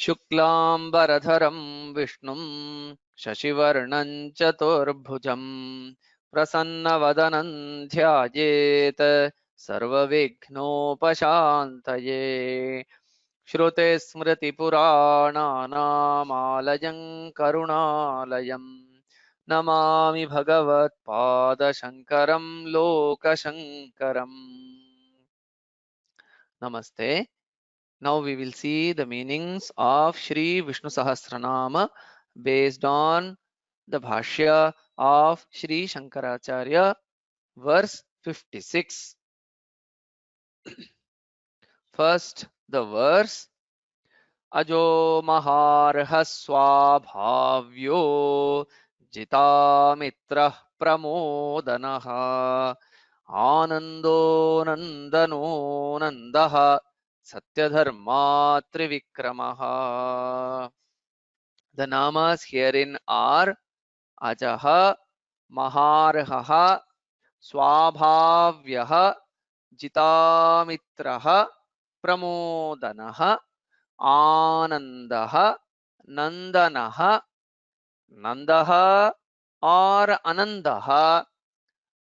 शुक्लांबरधरं विष्णुं शशिवर्णं चतुर्भुजं प्रसन्नवदनं ध्यायेत् सर्वविघ्नोपशान्तये। श्रुतिस्मृतिपुराणानामालयं करुणालयं Namami भगवत्पादशङ्करं लोकशङ्करम्। Namaste. Now we will see the meanings of Shri Vishnu Sahasranama based on the Bhashya of Shri Shankaracharya, verse 56. First, the verse Ajo Maharha Swabhavyo Jitamitra Pramodanaha Anando Nandano Nandaha Satyadharma Trivikramaha. The namas herein are Ajaha, Maharhaha, Swabhavyaha, Jitamitraha, Pramodanaha, Anandaha, Nandanaha, Nandaha or Anandaha,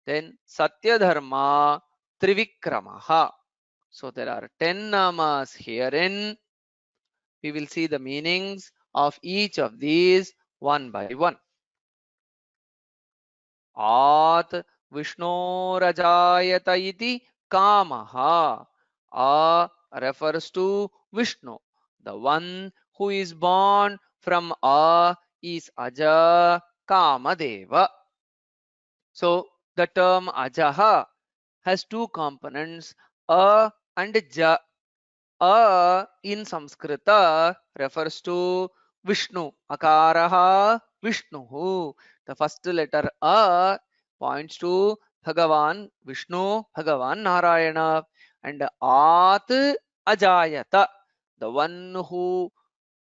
then Satyadharma, Trivikramaha. So there are 10 namas herein. We will see the meanings of each of these one by one. At Vishnorajayata iti Kamaha. A refers to Vishnu. The one who is born from A is Aja Kamadeva. So the term Ajaha has two components, A and Ja. A in Sanskrita refers to Vishnu. Akaraha Vishnuhu. The first letter A points to Bhagavan Vishnu, Bhagavan Narayana. And At Ajayata, the one who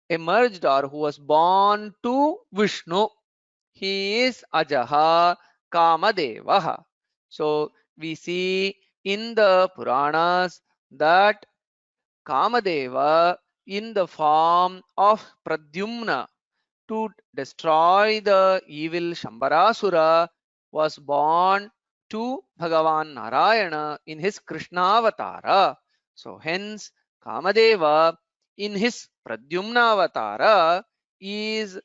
emerged or who was born to Vishnu. He is Ajaha Kamadevaha. So we see in the Puranas that Kamadeva in the form of Pradyumna to destroy the evil Shambarasura was born to Bhagavan Narayana in his Krishna Avatara. So hence Kamadeva in his Pradyumna Avatara is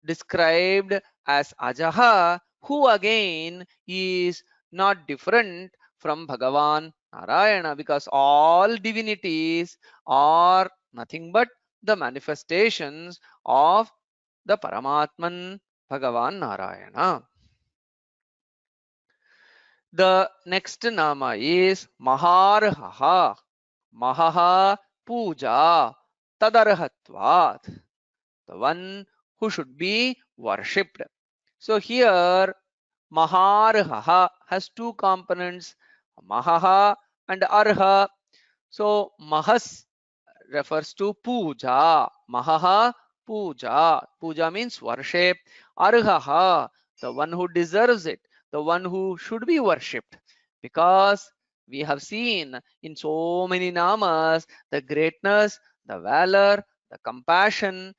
described as Ajaha, who again is not different from Bhagavan Narayana, because all divinities are nothing but the manifestations of the Paramatman Bhagavan Narayana. The next nama is Maharhaha. Mahaha Puja Tadarhatvat. The one who should be worshipped. So here Maharhaha has two components, Mahaha and Arha. So Mahas refers to Puja. Mahaha Puja. Puja means worship. Arhaha, the one who deserves it, the one who should be worshipped. Because we have seen in so many namas the greatness, the valor, the compassion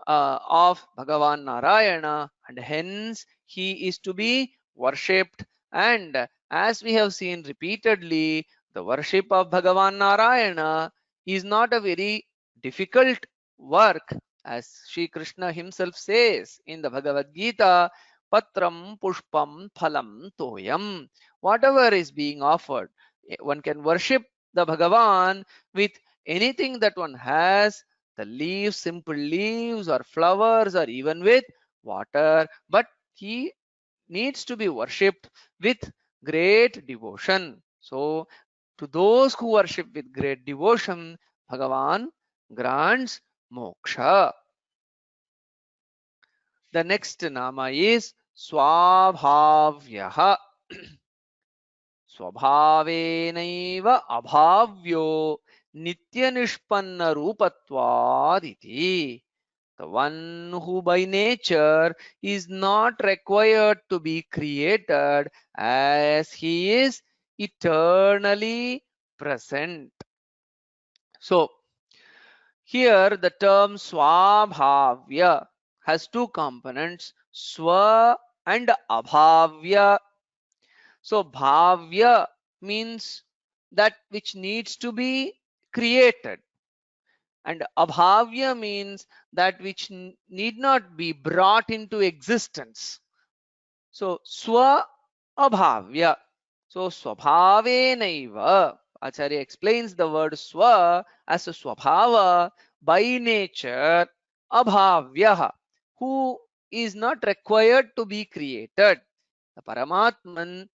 of Bhagavan Narayana, and hence he is to be worshipped. And as we have seen repeatedly, the worship of Bhagavan Narayana is not a very difficult work, as Sri Krishna himself says in the Bhagavad Gita, Patram Pushpam Phalam Toyam. Whatever is being offered, one can worship the Bhagavan with anything that one has, the leaves, simple leaves or flowers, or even with water, but he needs to be worshipped with great devotion. So to those who worship with great devotion, Bhagavan grants moksha. The next nama is Swabhavyaha. Swabhavenaiva abhavyo nityanishpanna rupatvad. The one who by nature is not required to be created, as he is eternally present. So Here the term swabhavya has two components, swa and abhavya. So bhavya means that which needs to be created, and abhavya means that which need not be brought into existence. So swa abhavya. So swabhavenaiva. Acharya explains the word swa as a swabhava, by nature, abhavya, who is not required to be created. The Paramatman,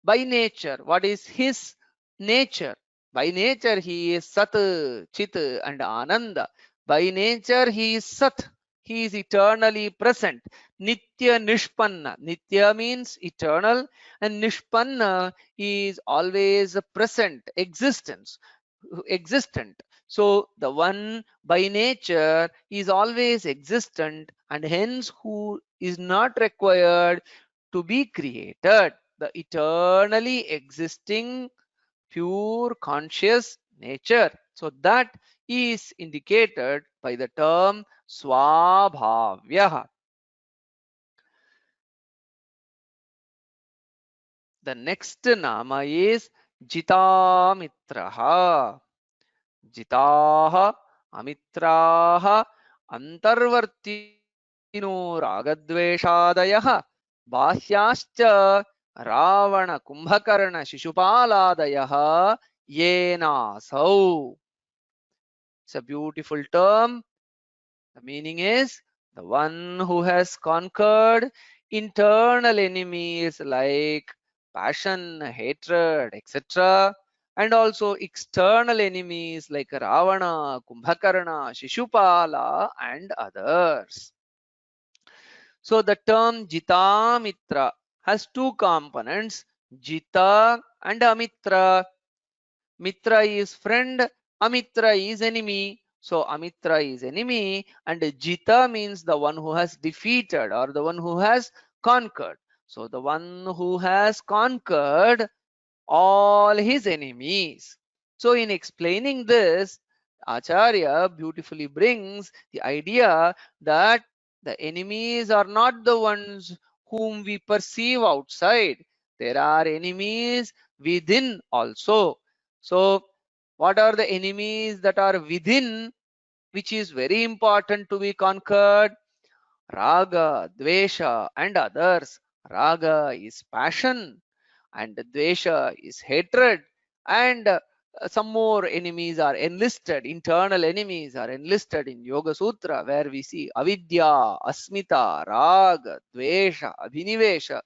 by nature, what is his nature? By nature he is Sat, Chit and Ananda. By nature he is Sat, he is eternally present. Nitya Nishpanna, Nitya means eternal, and Nishpanna is always present, existent. So the one by nature is always existent, and hence who is not required to be created, the eternally existing pure conscious nature. So that is indicated by the term swabhavya. The next nama is Jitamitraha. Jitaha, Amitraha, Antarvartino Ragadveshadayaha, Bahyascha Ravana Kumbhakarna Shishupaladayaha Yenasau. It's a beautiful term. The meaning is the one who has conquered internal enemies like passion, hatred, etc. And also external enemies like Ravana, Kumbhakarna, Shishupala, and others. So the term Jitamitra has two components, Jita and Amitra. Mitra is friend, Amitra is enemy. So Amitra is enemy, and Jita means the one who has defeated or the one who has conquered. So the one who has conquered all his enemies. So in explaining this, Acharya beautifully brings the idea that the enemies are not the ones whom we perceive outside. There are enemies within also. So what are the enemies that are within, which is very important to be conquered? Raga, Dvesha and others. Raga is passion, and Dvesha is hatred, and some more enemies are enlisted, internal enemies are enlisted in Yoga Sutra, where we see Avidya, Asmita, Raga, Dvesha, Abhinivesha.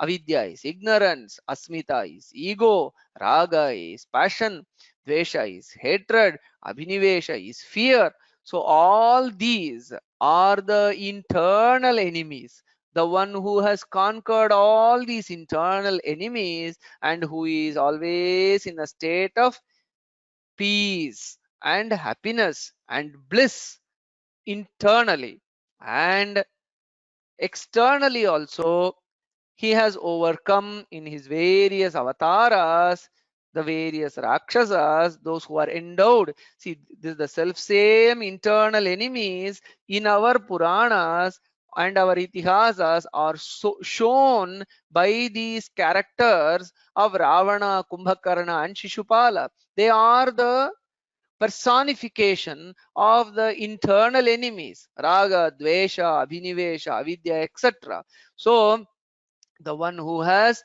Avidya is ignorance, Asmita is ego, Raga is passion, Dvesha is hatred, Abhinivesha is fear. So all these are the internal enemies. The one who has conquered all these internal enemies and who is always in a state of peace and happiness and bliss internally, and externally also he has overcome in his various avatars the various rakshasas, those who are endowed. See, this is the self same internal enemies in our Puranas and our Itihasas are shown by these characters of Ravana, Kumbhakarna, and Shishupala. They are the personification of the internal enemies, Raga, Dvesha, Abhinivesha, Avidya, etc. So the one who has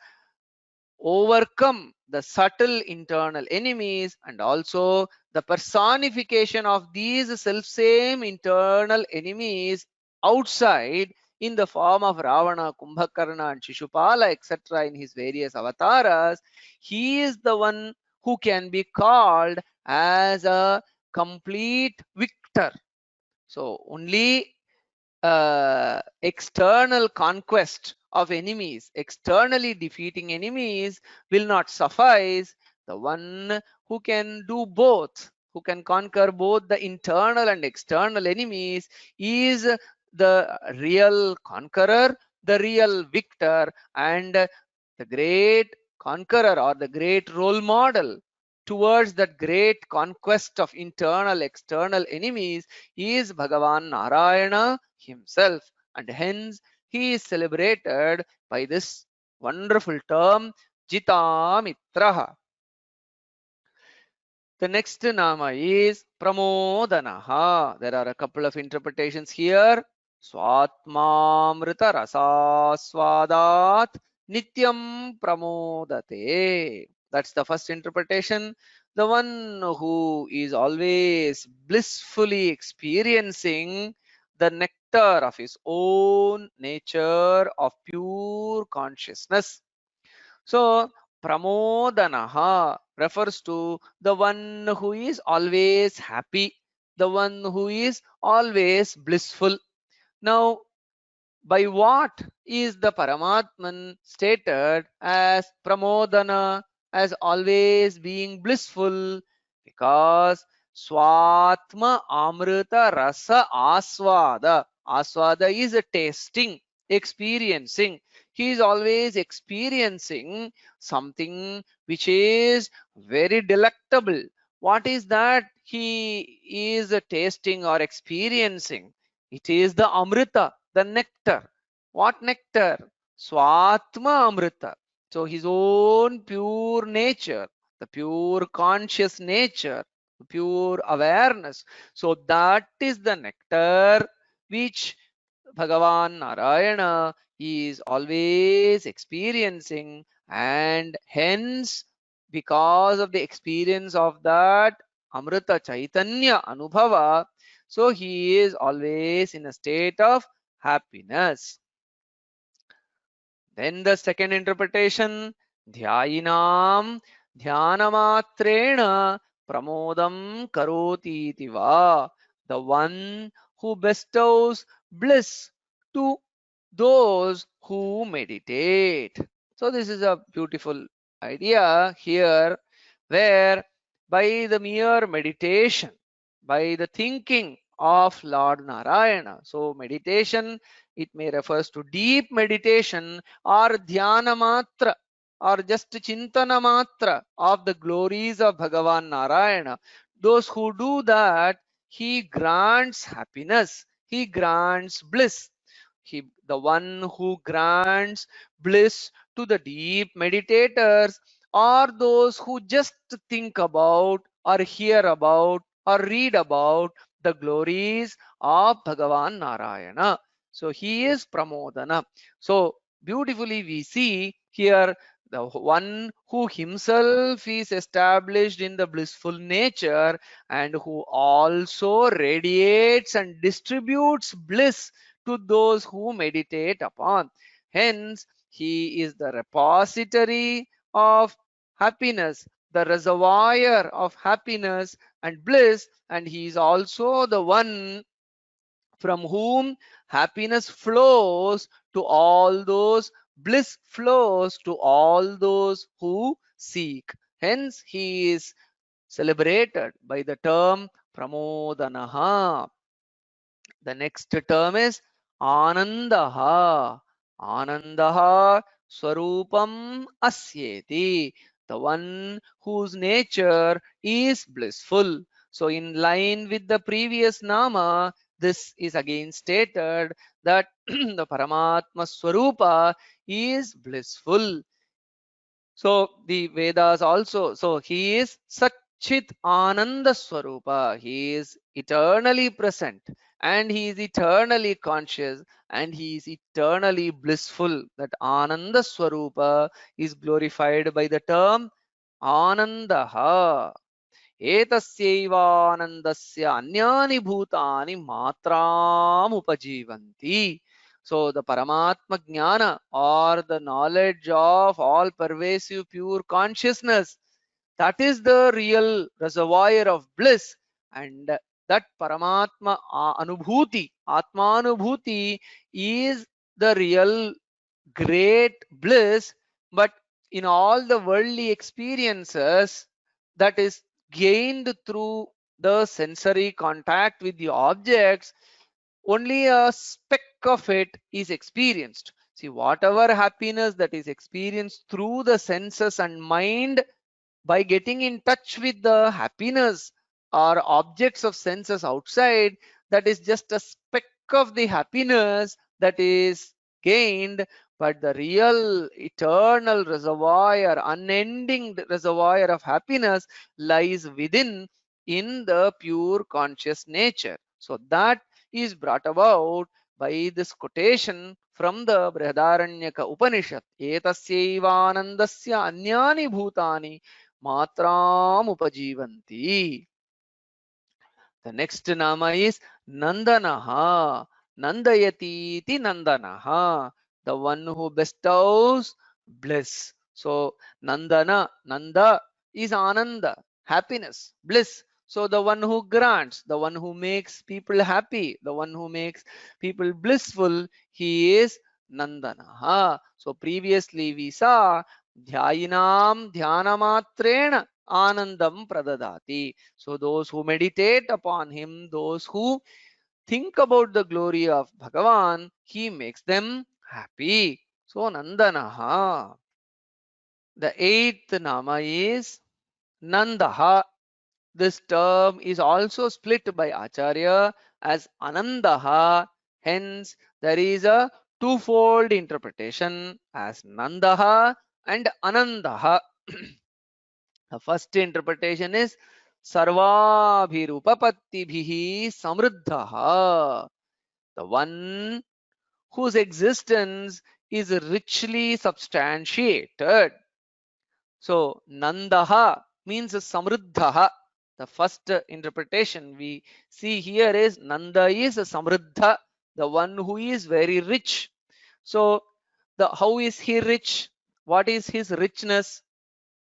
overcome the subtle internal enemies and also the personification of these self-same internal enemies outside in the form of Ravana, Kumbhakarna and Shishupala, etc. in his various avatars, he is the one who can be called as a complete victor. So only external conquest of enemies, externally defeating enemies will not suffice. The one who can do both, who can conquer both the internal and external enemies, is the real conqueror, the real victor, and the great conqueror or the great role model towards that great conquest of internal external enemies is Bhagavan Narayana himself, and hence he is celebrated by this wonderful term Jitamitraha. The next nama is Pramodanaha. There are a couple of interpretations here. Swatmamrita rasaswadat nityam pramodate. That's the first interpretation. The one who is always blissfully experiencing the nectar of his own nature of pure consciousness. So, Pramodanaha refers to the one who is always happy, the one who is always blissful. Now, by what is the Paramatman stated as Pramodana, as always being blissful? Because Swatma Amrita Rasa Aswada. Aswada is a tasting, experiencing. He is always experiencing something which is very delectable. What is that he is tasting or experiencing? It is the Amrita, the nectar. What nectar? Swatma Amrita. So his own pure nature, the pure conscious nature, pure awareness. So that is the nectar which Bhagavan Narayana is always experiencing, and hence, because of the experience of that Amrita Chaitanya Anubhava, so he is always in a state of happiness. Then the second interpretation, Dhyayinam Dhyanamatreena Pramodam Karoti Tiva. The one who bestows bliss to those who meditate. So this is a beautiful idea here, where by the mere meditation, by the thinking of Lord Narayana. So meditation, it may refers to deep meditation or dhyana matra or just chintana matra of the glories of Bhagavan Narayana. Those who do that, he grants happiness, he grants bliss. The one who grants bliss to the deep meditators, or those who just think about or hear about or read about the glories of Bhagavan Narayana. So he is Pramodana. So beautifully we see here the one who himself is established in the blissful nature and who also radiates and distributes bliss to those who meditate upon. Hence, he is the repository of happiness, the reservoir of happiness and bliss, and he is also the one from whom happiness flows to all those, bliss flows to all those who seek. Hence, he is celebrated by the term Pramodanaha. The next term is Anandaha. Anandaha Swarupam Asyeti. The one whose nature is blissful. So in line with the previous nama, this is again stated that the Paramatma Swarupa is blissful. So the Vedas also, so he is Satchit Ananda Swarupa. He is eternally present and he is eternally conscious and he is eternally blissful. That Ananda Swarupa is glorified by the term Anandaha. एतस्यैवानन्दस्य अन्यानि भूतानि मात्राम् उपजीवन्ति. So the Paramatma Jnana, or the knowledge of all pervasive pure consciousness, that is the real reservoir of bliss, and that Paramatma Anubhuti, Atma Anubhuti, is the real great bliss. But in all the worldly experiences that is gained through the sensory contact with the objects, only a speck of it is experienced. See, whatever happiness that is experienced through the senses and mind, by getting in touch with the happiness or objects of senses outside, that is just a speck of the happiness that is gained, but the real eternal reservoir, unending reservoir of happiness lies within, in the pure conscious nature. So that is brought about by this quotation from the Brihadaranyaka Upanishad. Etasyaivanandasya anyani bhutani matram upajivanti. The next nama is Nandanaha. Nandayati iti Nandanaha. The one who bestows bliss. So Nandana, Nanda is Ananda, happiness, bliss. So the one who grants, the one who makes people happy, the one who makes people blissful, he is Nandanaha. So previously we saw Dhyayinam Dhyanamatren Anandam Pradadati. So those who meditate upon him, those who think about the glory of Bhagavan, he makes them happy. So Nandanaha. The eighth nama is Nandaha. This term is also split by Acharya as Anandaha. Hence, there is a twofold interpretation as Nandaha and Anandaha. The first interpretation is Sarvabhirupapattibihi samruddhaha. The one whose existence is richly substantiated. So Nandaha means samruddhaha. The first interpretation we see here is Nanda is samruddha, the one who is very rich. So how is he rich? What is his richness,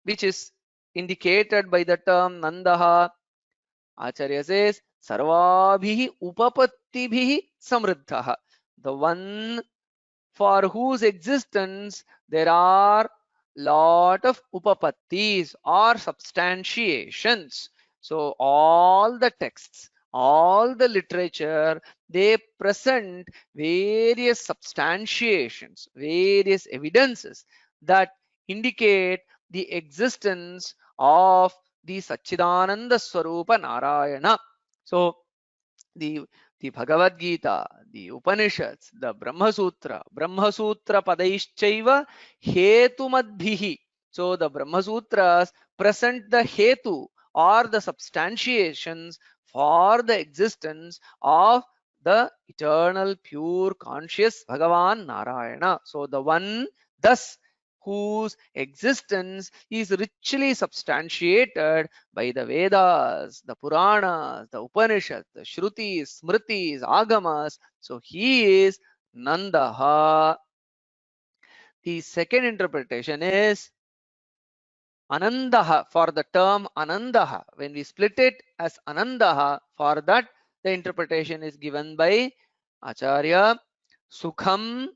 which is indicated by the term Nandaha? Acharya says, Sarvabhihi upapattibihi samruddhaha. The one for whose existence there are lot of upapattis or substantiations. So all the texts, all the literature, they present various substantiations, various evidences that indicate the existence of the Satchidananda Swarupa Narayana. So the Bhagavad Gita, the Upanishads, the Brahma Sutra Padaishchaiva Hetumadbhihi. So the Brahma Sutras present the Hetu or the substantiations for the existence of the eternal pure conscious Bhagavan Narayana. So the one thus whose existence is richly substantiated by the Vedas, the Puranas, the Upanishads, the Shrutis, Smritis, Agamas. So he is Nandaha. The second interpretation is Anandaha. For the term Anandaha, when we split it as Anandaha, for that the interpretation is given by Acharya Sukham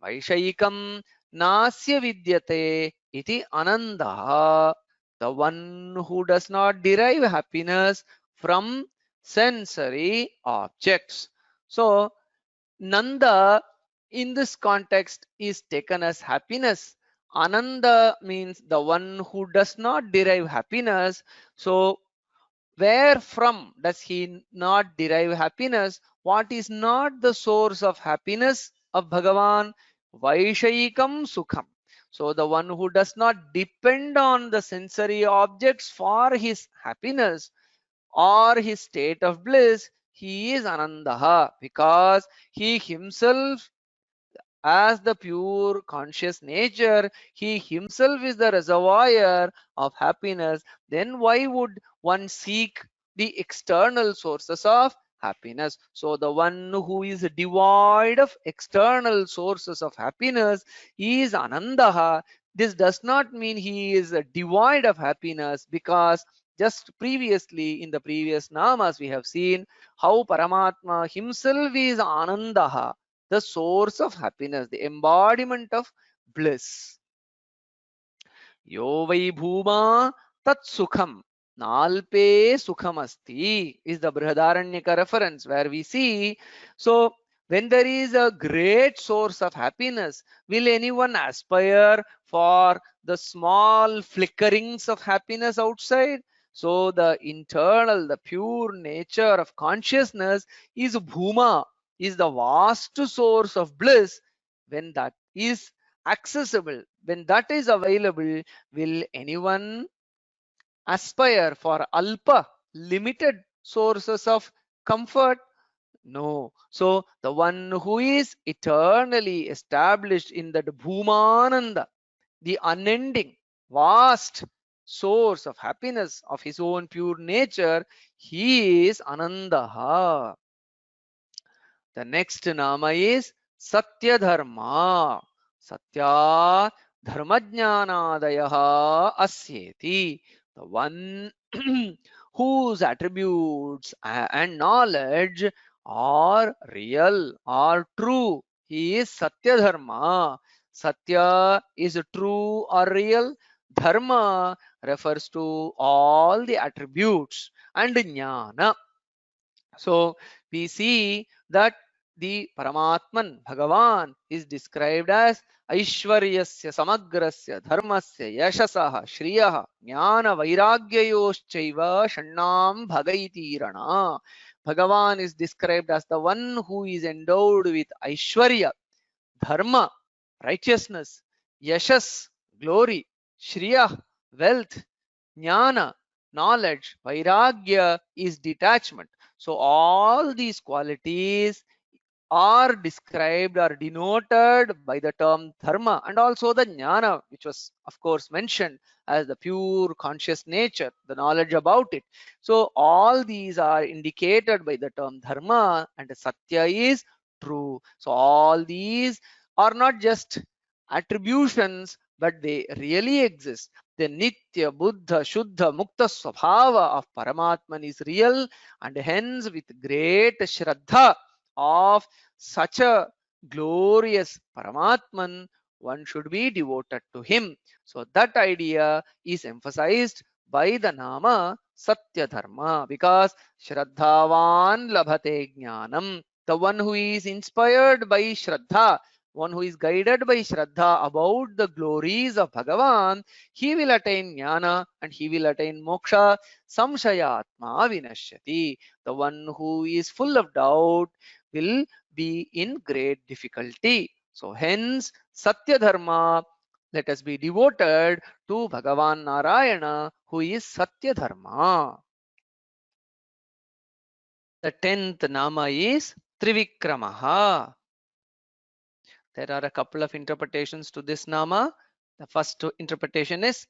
Vaishayikam Nasya Vidyate iti Anandaha. The one who does not derive happiness from sensory objects. So Nanda in this context is taken as happiness. Ananda means the one who does not derive happiness. So where from does he not derive happiness? What is not the source of happiness of Bhagavan? Vaishayikam Sukham. So the one who does not depend on the sensory objects for his happiness or his state of bliss, he is Anandaha, because he himself, as the pure conscious nature, he himself is the reservoir of happiness. Then why would one seek the external sources of happiness? So the one who is devoid of external sources of happiness is Anandaha. This does not mean he is devoid of happiness, because just previously in the previous namas we have seen how Paramatma himself is Anandaha, the source of happiness, the embodiment of bliss. Yo vai bhuma tat sukham nalpe sukham asti is the Brihadaranyaka reference, where we see, so When there is a great source of happiness, will anyone aspire for the small flickerings of happiness outside? So the internal, the pure nature of consciousness is Bhuma, is the vast source of bliss. When that is accessible, when that is available, will anyone aspire for alpa, limited sources of comfort? No. So the one who is eternally established in that Bhumananda, the unending, vast source of happiness of his own pure nature, he is Anandaha. The next nama is Satya Dharma. Satya Dharmajnanadayaha Asyeti. The one whose attributes and knowledge are real, are true. He is Satya Dharma. Satya is true or real. Dharma refers to all the attributes, and Jnana. So we see that the Paramatman, Bhagavan, is described as Aishwaryasya Samagrasya Dharmasya Yashasaha Shriyaha Jnana Vairagyayoschaiva Shannam Bhagaitirana. Bhagavan is described as the one who is endowed with Aishwarya, Dharma, righteousness, Yashas, glory, Shriya, wealth, Jnana, knowledge, Vairagya is detachment. So all these qualities are described or denoted by the term dharma, and also the jnana, which was of course mentioned as the pure conscious nature, the knowledge about it. So all these are indicated by the term dharma, and satya is true. So all these are not just attributions, but they really exist. The Nitya, Buddha, Shuddha, Mukta Swabhava of Paramatman is real, and hence with great Shraddha of such a glorious Paramatman, one should be devoted to him. So that idea is emphasized by the Nama Satya Dharma, because Shraddhavan Labhate Jnanam, the one who is inspired by Shraddha, one who is guided by Shraddha about the glories of Bhagavan, he will attain Jnana and he will attain Moksha. Samshayatma Vinashyati. The one who is full of doubt will be in great difficulty. So hence Satya Dharma, let us be devoted to Bhagavan Narayana, who is Satya Dharma. The 10th nama is Trivikramaha. There are a couple of interpretations to this nama. The first interpretation is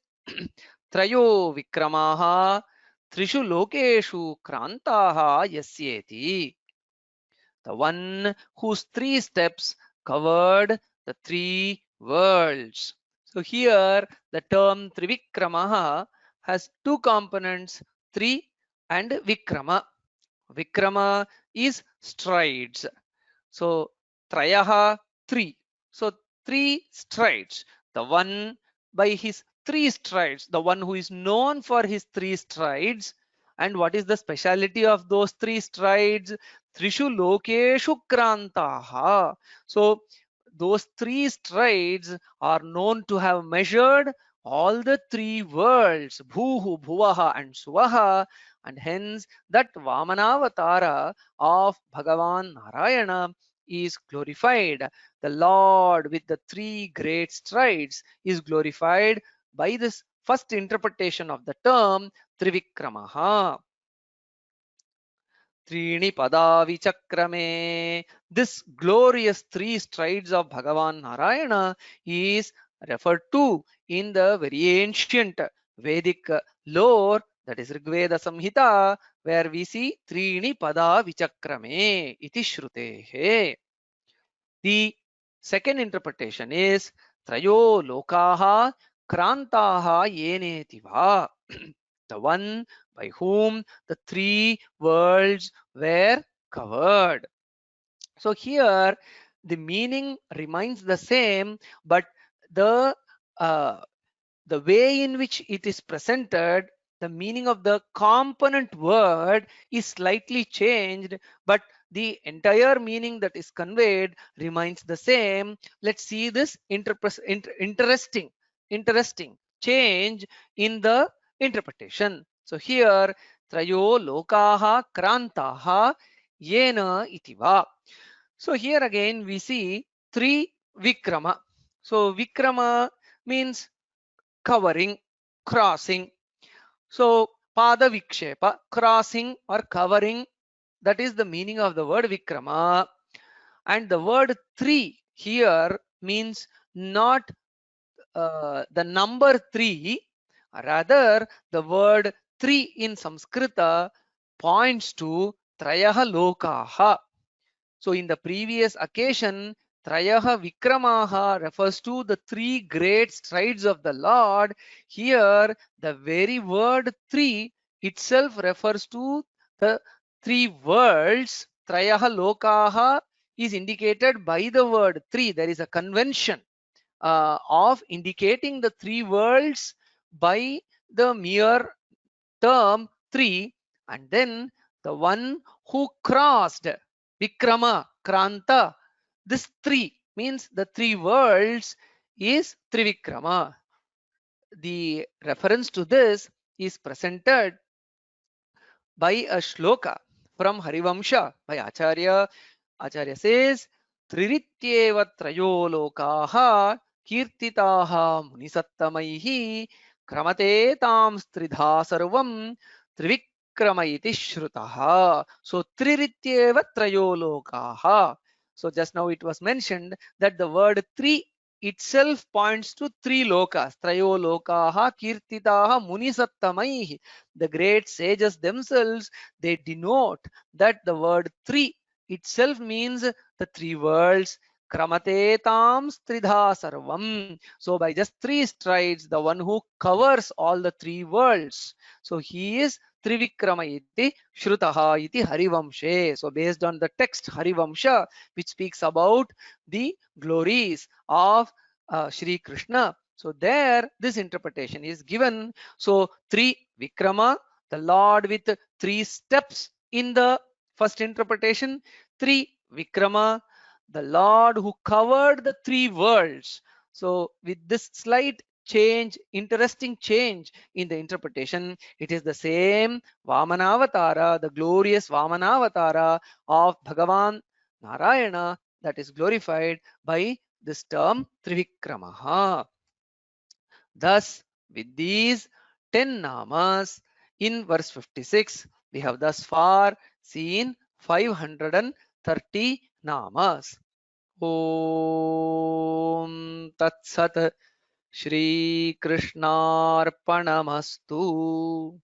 Trayo Vikramaha Trishu Lokeshu Krantaha Yasyeti. The one whose 3 steps covered the 3 worlds. So here the term Trivikramaha has 2 components, 3 and Vikrama. Vikrama is strides. So Trayaha 3. So 3 strides. The one by his 3 strides, the one who is known for his 3 strides. And what is the speciality of those 3 strides? Trishu Lokeshu Krantaha. So those 3 strides are known to have measured all the 3 worlds, Bhuhu, Bhuvaha and Suvaha, and hence that Vamanavatara of Bhagavan Narayana is glorified. The Lord with the 3 great strides is glorified by this first interpretation of the term Trivikramaha. Trini pada vichakrame. This glorious 3 strides of Bhagavan Narayana is referred to in the very ancient Vedic lore, that is Rigveda Samhita, where we see Trini pada vichakrame iti shrutehe. The second interpretation is Trayo lokaha krantaha yenetiva. The one by whom the 3 worlds were covered. So here the meaning remains the same, but the uh, the way in which it is presented, the meaning of the component word is slightly changed, but the entire meaning that is conveyed remains the same. Let's see this interesting change in the interpretation. So here, trayo lokaha krantaha yena itiva. So here again we see three vikrama. So vikrama means covering, crossing. So pada vikshepa, crossing or covering, that is the meaning of the word vikrama. And the word three here means not the number three, rather the word three in Sanskrita points to trayaha lokaha. So in the previous occasion, Trayaha Vikramaha refers to the three great strides of the Lord. Here, the very word three itself refers to the three worlds. Trayaha Lokaha is indicated by the word three. There is a convention of indicating the three worlds by the mere term three, and then the one who crossed Vikrama, Kranta, this three means the three worlds is Trivikrama. The reference to this is presented by a shloka from Harivamsha by Acharya. Acharya says, Trirityeva trayo lokaha kirtitaha munisattamaihi kramate tam stridha sarvam trivikrama iti shrutaha. So Trirityeva trayo lokaha. So just now it was mentioned that the word three itself points to three lokas. Trayo lokaha kirtitaha munisattamaihi. The great sages themselves, they denote that the word three itself means the three worlds. Kramate tam stridha sarvam. So by just three strides, the one who covers all the three worlds. So he is Trivikrama iti Shrutaha iti Harivamshe. So based on the text Harivamsha, which speaks about the glories of Shri Krishna. So there, this interpretation is given. So three Vikrama, the Lord with three steps in the first interpretation. Three Vikrama, the Lord who covered the three worlds. So with this slight change, interesting change in the interpretation, it is the same Vamanavatara, the glorious Vamanavatara of Bhagavan Narayana that is glorified by this term Trivikramaha. Thus, with these 10 namas in verse 56, we have thus far seen 530 namas. Om Tat Sat Shri Krishnarpanamastu.